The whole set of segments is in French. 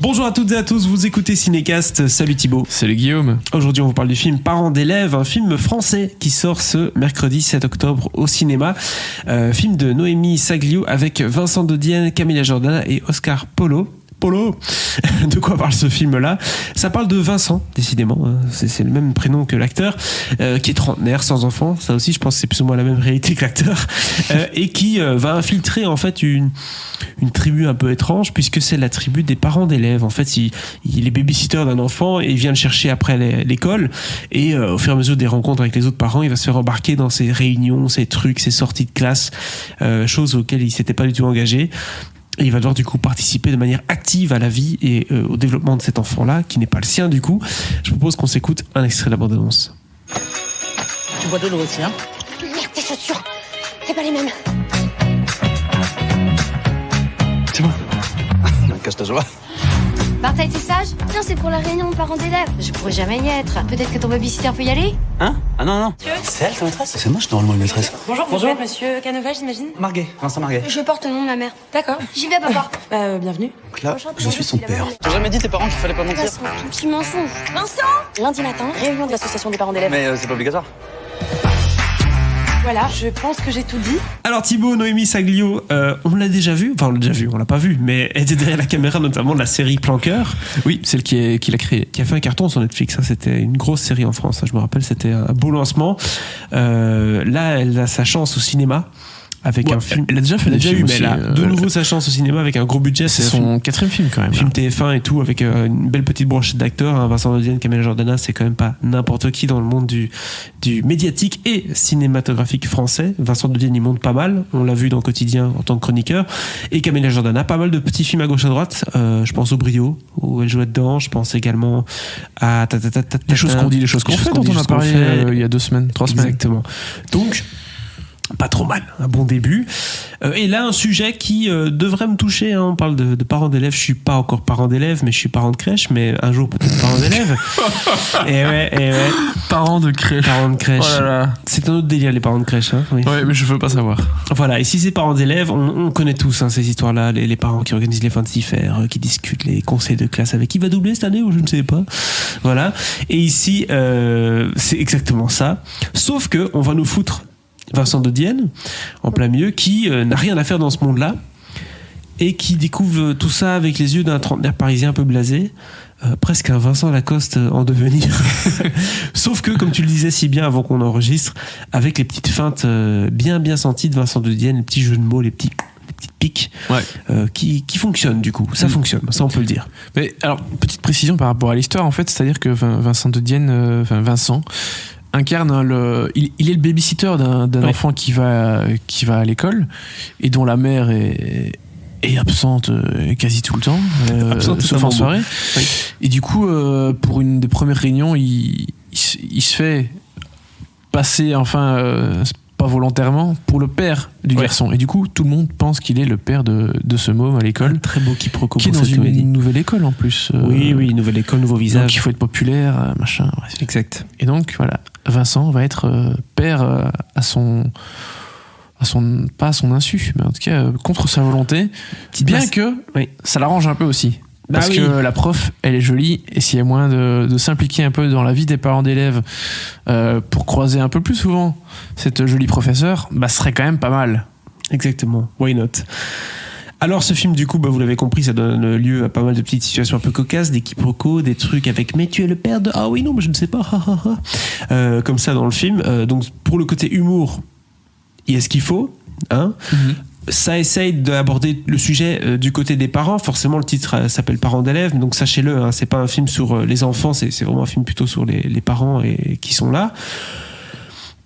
Bonjour à toutes et à tous, vous écoutez Cinécast, salut Thibaut. Salut Guillaume. Aujourd'hui on vous parle du film Parents d'élèves, un film français qui sort ce mercredi 7 octobre au cinéma. Film de Noémie Saglio avec Vincent de Dienne, Camilla Jordana et Oscar Polo. De quoi parle ce film-là? Ça parle de Vincent, décidément, hein. C'est le même prénom que l'acteur, qui est trentenaire, sans enfant. Ça aussi, je pense que c'est plus ou moins la même réalité que l'acteur, et qui va infiltrer en fait une tribu un peu étrange, puisque c'est la tribu des parents d'élèves. En fait, il est babysitter d'un enfant et il vient le chercher après l'école. Et au fur et à mesure des rencontres avec les autres parents, il va se faire embarquer dans ces réunions, ces trucs, ces sorties de classe, choses auxquelles il s'était pas du tout engagé. Et il va devoir du coup participer de manière active à la vie et au développement de cet enfant-là, qui n'est pas le sien du coup. Je propose qu'on s'écoute un extrait de la bande-annonce. Tu bois de l'eau aussi, hein? Merde, tes chaussures, c'est pas les mêmes. C'est bon. Cache ta joie. Martha, t'es sage? Non, c'est pour la réunion de parents d'élèves. Je pourrais jamais y être. Peut-être que ton babysitter peut y aller? Hein? Ah non, non. C'est elle ta maîtresse? C'est moi, je suis normalement une maîtresse. Bonjour, vous êtes monsieur Canova, j'imagine? Marguet, Vincent Marguet. Je porte le nom de ma mère. D'accord. J'y vais, papa. Bienvenue. Donc là, je suis son père. T'as jamais dit tes parents qu'il fallait pas mentir? C'est un petit mensonge. Vincent! Lundi matin, réunion de l'association des parents d'élèves. Mais c'est pas obligatoire. Voilà, je pense que j'ai tout dit. Alors Thibaut, Noémie Saglio, on l'a déjà vu, enfin on l'a déjà vu, on l'a pas vu, mais elle était derrière la caméra notamment de la série Planqueur. Oui, celle qui l'a créée. Qui a fait un carton sur Netflix, hein. C'était une grosse série en France, hein. Je me rappelle, c'était un beau lancement. Là, elle a sa chance au cinéma. Avec un film. Elle a déjà fait des films mais elle a de nouveau sa chance au cinéma avec un gros budget. C'est son quatrième film quand même. Film TF1 et tout, avec une belle petite brochette d'acteurs. Hein. Vincent de Dienne, Camilla Jordana, c'est quand même pas n'importe qui dans le monde du médiatique et cinématographique français. Vincent de Dienne, il monte pas mal. On l'a vu dans Quotidien en tant que chroniqueur. Et Camilla Jordana, pas mal de petits films à gauche à droite. Je pense au Brio, où elle jouait dedans. Je pense également à les choses qu'on dit, les choses qu'on fait, dont on a parlé il y a 3 semaines. Exactement. Donc, pas trop mal, un bon début. Et là, un sujet qui devrait me toucher, hein. On parle de parents d'élèves. Je suis pas encore parent d'élèves, mais je suis parent de crèche, mais un jour peut-être parent d'élèves. et ouais. Parents de crèche. Parents de crèche. Oh là là. C'est un autre délire, les parents de crèche, hein. Oui. Ouais, mais je veux pas savoir. Voilà, et si c'est parents d'élèves, on connaît tous, hein, ces histoires-là, les parents qui organisent les fins de CIFER, qui discutent les conseils de classe avec qui va doubler cette année ou je ne sais pas. Voilà. Et ici, c'est exactement ça. Sauf que on va nous foutre Vincent de Dienne, en plein milieu, qui n'a rien à faire dans ce monde-là et qui découvre tout ça avec les yeux d'un trentenaire parisien un peu blasé, presque un Vincent Lacoste en devenir. Sauf que, comme tu le disais si bien avant qu'on enregistre, avec les petites feintes bien senties de Vincent de Dienne, les petits jeux de mots, les petites piques, ouais. Qui fonctionnent du coup. Ça fonctionne, ça on peut le dire. Mais alors, petite précision par rapport à l'histoire, en fait, c'est-à-dire que Vincent de Dienne, Vincent, incarne il est le babysitter d'un ouais. enfant qui va à l'école et dont la mère est absente quasi tout le temps, sauf en soirée. Oui. Et du coup, pour une des premières réunions, il se fait passer, pas volontairement, pour le père du garçon. Et du coup, tout le monde pense qu'il est le père de ce môme à l'école. Un très beau quiproquo. Qui est dans une nouvelle école en plus. Oui, nouvelle école, nouveau visage. Donc il faut être populaire, machin. Bref. Exact. Et donc, voilà, Vincent va être père pas à son insu, mais en tout cas contre sa volonté. Bien que ça l'arrange un peu aussi. Parce que la prof, elle est jolie, et s'il y a moyen de s'impliquer un peu dans la vie des parents d'élèves pour croiser un peu plus souvent cette jolie professeure, ce serait quand même pas mal. Exactement, why not? Alors ce film, du coup, vous l'avez compris, ça donne lieu à pas mal de petites situations un peu cocasses, des quiproquos, des trucs avec « mais tu es le père de... ah oui, non, mais je ne sais pas, comme ça dans le film. Donc pour le côté humour, il y a ce qu'il faut, hein. Ça essaye d'aborder le sujet du côté des parents. Forcément, le titre s'appelle Parents d'élèves, donc sachez-le, hein, c'est pas un film sur les enfants, c'est vraiment un film plutôt sur les parents et qui sont là.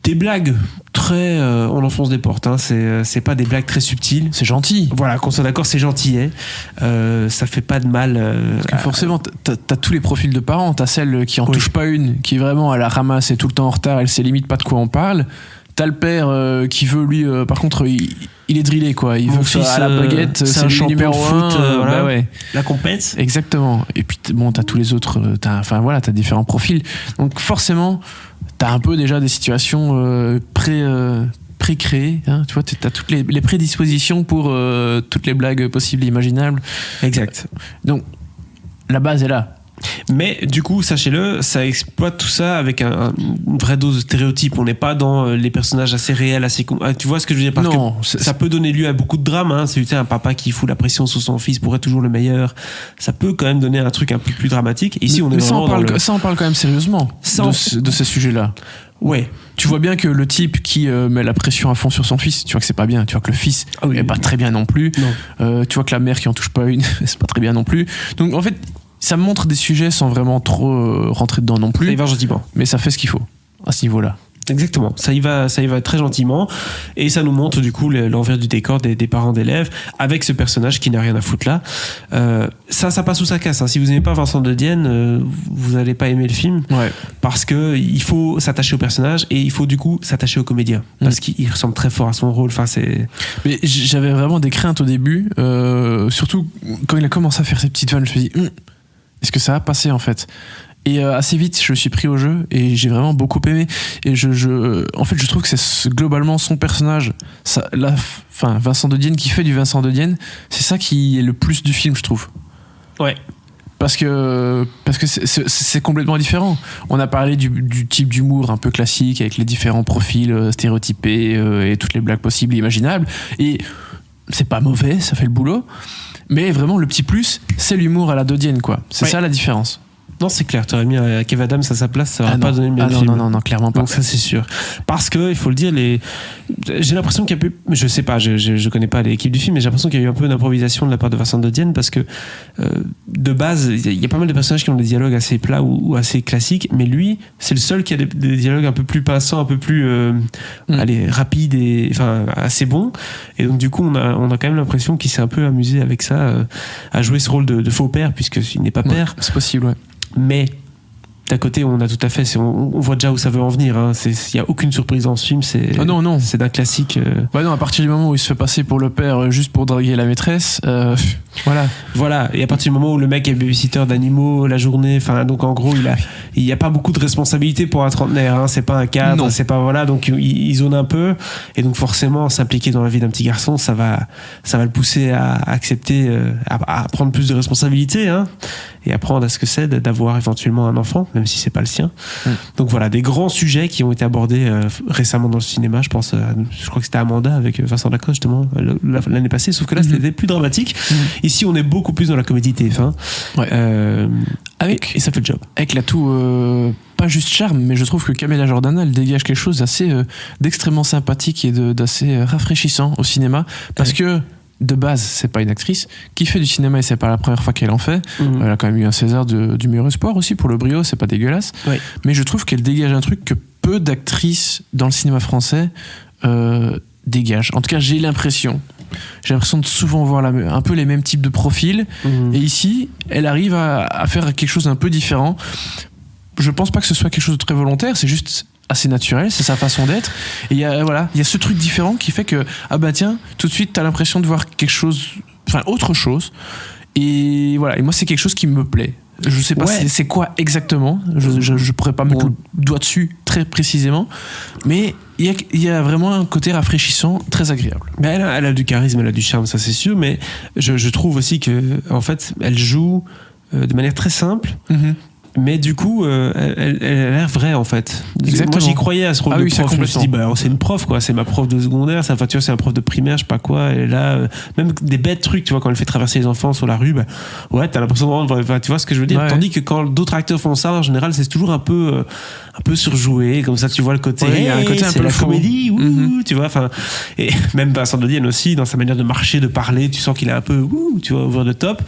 Des blagues très... on enfonce des portes, hein, c'est pas des blagues très subtiles. C'est gentil. Voilà, qu'on soit d'accord, c'est gentil. Ça fait pas de mal. Parce que forcément, t'as tous les profils de parents. T'as celle qui en touche pas une, qui vraiment, elle la ramasse, est tout le temps en retard, elle sait limite pas de quoi on parle. T'as le père qui veut, lui, par contre, il est drillé, quoi. Il veut que ça soit à la baguette, c'est un champion numéro 1. Voilà. La compète. Exactement. Et puis, t'as tous les autres. T'as différents profils. Donc, forcément, t'as un peu déjà des situations pré-créées. Hein, tu vois, t'as toutes les prédispositions pour toutes les blagues possibles et imaginables. Exact. Donc, la base est là. Mais du coup, sachez-le, ça exploite tout ça avec une vraie dose de stéréotypes. On n'est pas dans les personnages assez réels, tu vois ce que je veux dire? Parce Non, que ça peut donner lieu à beaucoup de drames. Hein. C'est un papa qui fout la pression sur son fils pour être toujours le meilleur. Ça peut quand même donner un truc un peu plus dramatique. Ici, on est ça, vraiment ça, on parle quand même sérieusement de ces sujets-là. Ouais. Tu vois bien que le type qui met la pression à fond sur son fils, tu vois que c'est pas bien. Tu vois que le fils est pas très bien non plus. Tu vois que la mère qui en touche pas une, c'est pas très bien non plus. Donc en fait, ça montre des sujets sans vraiment trop rentrer dedans non plus. Ça y va gentiment. Mais ça fait ce qu'il faut à ce niveau-là. Exactement, ça y va très gentiment et ça nous montre du coup l'envers du décor des parents d'élèves avec ce personnage qui n'a rien à foutre là. Ça passe ou ça casse. Hein. Si vous n'aimez pas Vincent de Dienne, vous n'allez pas aimer le film parce que il faut s'attacher au personnage et il faut du coup s'attacher au comédien parce qu'il ressemble très fort à son rôle. Enfin, c'est. Mais j'avais vraiment des craintes au début, surtout quand il a commencé à faire ses petites vannes. Je me suis dit, est-ce que ça va passer en fait? Et assez vite, je me suis pris au jeu et j'ai vraiment beaucoup aimé. Et en fait, je trouve que c'est globalement son personnage, Vincent de Dienne qui fait du Vincent de Dienne, c'est ça qui est le plus du film, je trouve. Ouais. Parce que c'est complètement différent. On a parlé du type d'humour un peu classique avec les différents profils stéréotypés et toutes les blagues possibles et imaginables. Et c'est pas mauvais, ça fait le boulot. Mais vraiment, le petit plus, c'est l'humour à la de Dienne, quoi. C'est ça la différence. Non, c'est clair, tu aurais mis Kev Adams à sa place, ça aurait pas donné le même film. Non, clairement pas. Donc ça, c'est sûr. Parce que, il faut le dire, j'ai l'impression qu'il y a je sais pas, je connais pas l'équipe du film, mais j'ai l'impression qu'il y a eu un peu d'improvisation de la part de Vincent de Dienne parce que, de base, il y a pas mal de personnages qui ont des dialogues assez plats ou assez classiques, mais lui, c'est le seul qui a des dialogues un peu plus pinçants, un peu plus, rapides et, enfin, assez bons. Et donc, du coup, on a quand même l'impression qu'il s'est un peu amusé avec ça, à jouer ce rôle de faux père, puisqu'il n'est pas père. C'est possible, ouais. Mais d'à côté, on a tout à fait, on voit déjà où ça veut en venir. Il n'y a aucune surprise dans ce film. C'est d'un classique. Bah non, à partir du moment où il se fait passer pour le père juste pour draguer la maîtresse, voilà. Et à partir du moment où le mec est babysitter d'animaux la journée, enfin, donc en gros, il n'y a pas beaucoup de responsabilités pour un trentenaire. Hein, c'est pas un cadre, c'est pas voilà. Donc il zone un peu, et donc forcément, s'impliquer dans la vie d'un petit garçon, ça va le pousser à accepter, à prendre plus de responsabilités, hein, et apprendre à ce que c'est d'avoir éventuellement un enfant, même si c'est pas le sien. Donc voilà, des grands sujets qui ont été abordés récemment dans le cinéma. Je pense, je crois que c'était Amanda avec Vincent Lacoste justement l'année passée, sauf que là c'était plus dramatique. Ici, on est beaucoup plus dans la comédie TF1. Et ça fait le job. Avec l'atout, pas juste charme, mais je trouve que Camélia Jordana, elle dégage quelque chose d'extrêmement sympathique et d'assez rafraîchissant au cinéma. Parce que, de base, c'est pas une actrice qui fait du cinéma et c'est pas la première fois qu'elle en fait. Elle a quand même eu un César du meilleur espoir aussi pour Le Brio, c'est pas dégueulasse. Mais je trouve qu'elle dégage un truc que peu d'actrices dans le cinéma français dégagent. En tout cas, j'ai l'impression de souvent voir un peu les mêmes types de profils. Et ici, elle arrive à faire quelque chose d'un peu différent. Je pense pas que ce soit quelque chose de très volontaire, c'est juste assez naturel, c'est sa façon d'être. Et il y a ce truc différent qui fait que, ah bah tiens, tout de suite, t'as l'impression de voir quelque chose, enfin autre chose. Et voilà, et moi, c'est quelque chose qui me plaît. Je sais pas c'est quoi exactement, je pourrais pas mettre le doigt dessus très précisément, mais il y a vraiment un côté rafraîchissant très agréable. Mais elle a du charisme, elle a du charme, ça c'est sûr, mais je trouve aussi que en fait elle joue de manière très simple. Mais du coup, elle a l'air vraie en fait. Exactement. Moi j'y croyais à ce rôle de prof. Je me suis dit, c'est une prof quoi, c'est ma prof de secondaire, tu vois, c'est un prof de primaire, je sais pas quoi. Et là, même des bêtes trucs, tu vois, quand elle fait traverser les enfants sur la rue, t'as l'impression de tu vois ce que je veux dire. Ouais. Tandis que quand d'autres acteurs font ça, en général, c'est toujours un peu surjoué, comme ça tu vois le côté. Il y a un côté un peu la faux. comédie, tu vois. Enfin, et même Vincent de Dienne aussi, dans sa manière de marcher, de parler, tu sens qu'il est un peu, tu vois, over the top.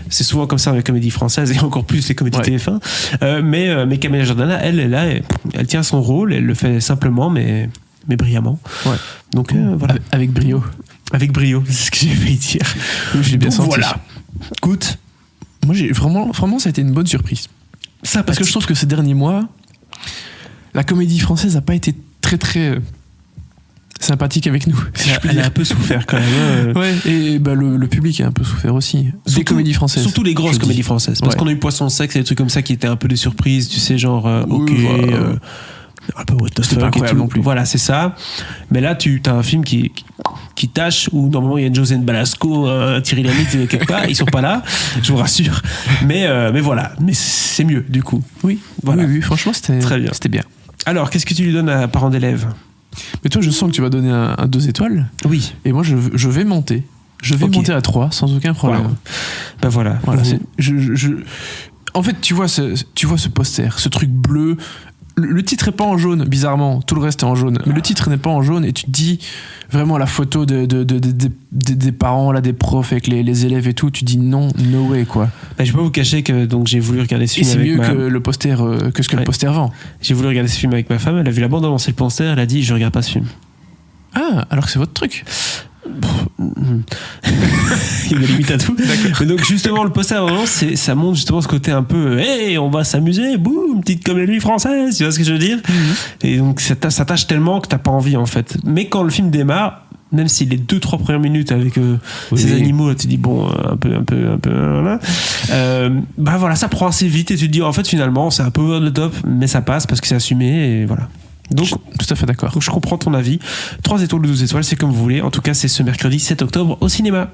C'est souvent comme ça dans les comédies françaises et encore plus les comédies TF1. Mais Camélia Jordana, elle est là, elle tient son rôle, elle le fait simplement, mais brillamment. Donc voilà. Avec brio. Avec brio, c'est ce que j'ai failli dire. J'ai bien senti. Voilà. Écoute, moi j'ai vraiment, ça a été une bonne surprise. Ça, parce que je trouve que ces derniers mois, la comédie française n'a pas été très très sympathique avec nous. Elle a un peu souffert quand même. Et le public a un peu souffert aussi. Des comédies françaises. Surtout les grosses comédies françaises. Parce qu'on a eu Poisson Sexe et des trucs comme ça qui étaient un peu des surprises, tu sais, genre, un peu what the C'est pas fuck et incroyable tout. non plus. Voilà, c'est ça. Mais là, tu as un film qui tâche, où normalement il y a une Josiane Balasco, Thierry Lhermitte quelque part, ils sont pas là, je vous rassure. Mais voilà, mais c'est mieux du coup. Oui, Voilà. oui, franchement, Très bien. c'était bien. Alors, qu'est-ce que tu lui donnes à Parents d'élèves? Mais toi, je sens que tu vas donner un 2 étoiles. Oui. Et moi, je vais monter. Je vais Ok. monter à 3 sans aucun problème. Wow. Ben voilà. Voilà, Vous- En fait, tu vois ce poster, ce truc bleu. Le titre est pas en jaune, bizarrement. Tout le reste est en jaune. Mais le titre n'est pas en jaune et tu te dis vraiment la photo des parents, là, des profs avec les élèves et tout. Tu dis non, no way, quoi. Ben, je vais pas vous cacher que donc j'ai voulu regarder ce Et film c'est avec mieux ma... que le poster, que ce que Ouais. le poster vend. J'ai voulu regarder ce film avec ma femme. Elle a vu la bande annonce et le poster. Elle a dit je regarde pas ce film. Ah, alors que c'est votre truc. Il me limite à tout. Mais donc justement le poster vraiment ça montre justement ce côté un peu hey on va s'amuser, boum, petite comédie française, tu vois ce que je veux dire. Et donc ça tâche tellement que t'as pas envie en fait. Mais quand le film démarre, même si les 2-3 premières minutes avec ces animaux là, tu dis bon un peu voilà. Bah voilà, ça prend assez vite et tu te dis en fait finalement c'est un peu over the top mais ça passe parce que c'est assumé et voilà. Donc, Tout à fait d'accord. je comprends ton avis. 3 étoiles ou 12 étoiles, c'est comme vous voulez. En tout cas, c'est ce mercredi 7 octobre au cinéma.